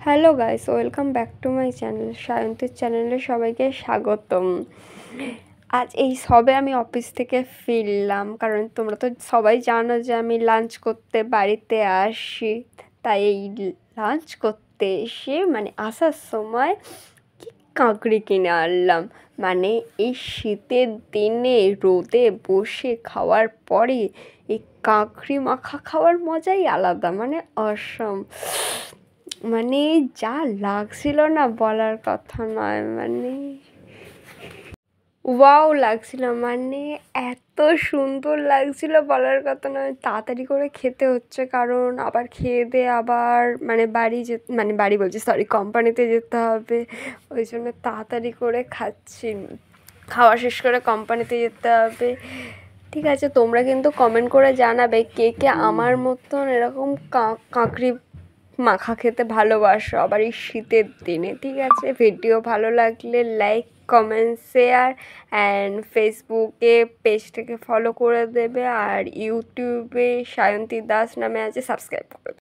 Hello guys, welcome back to my channel. সায়ন্তীর চ্যানেলে সবাইকে স্বাগতম। আজ এই সবে আমি অফিস থেকে ফিরলাম, কারণ তোমরা তো সবাই জানো যে আমি লাঞ্চ করতে বাড়িতে আসি। তাই এই লাঞ্চ করতে এসে আসার সময় কি কাঁকড়ি কিনে আনলাম। এই শীতের দিনে রোদে বসে খাওয়ার পরে এই কাঁকড়ি মাখা খাওয়ার মজাই আলাদা, অসম। যা লাগছিল না, বলার কথা নয়। ওয়াও লাগছিল, এত সুন্দর লাগছিল, বলার কথা নয়। তাড়াতাড়ি করে খেতে হচ্ছে, কারণ আবার খেয়ে দিয়ে আবার বাড়ি বাড়ি বলছি, সরি, কোম্পানিতে যেতে হবে। ওই জন্য তাড়াতাড়ি করে খাচ্ছি, খাওয়া শেষ করে কোম্পানিতে যেতে হবে। ঠিক আছে, তোমরা কিন্তু কমেন্ট করে জানাবে কে কে আমার মতন এরকম কাঁকড়ি মাখা খেতে ভালোবাসো, আবার এই শীতের দিনে। ঠিক আছে, ভিডিও ভালো লাগলে লাইক, কমেন্ট, শেয়ার অ্যান্ড ফেসবুকে পেজটাকে ফলো করে দেবে, আর ইউটিউবে সায়ন্তী দাস নামে আছে, সাবস্ক্রাইব করে দেবে।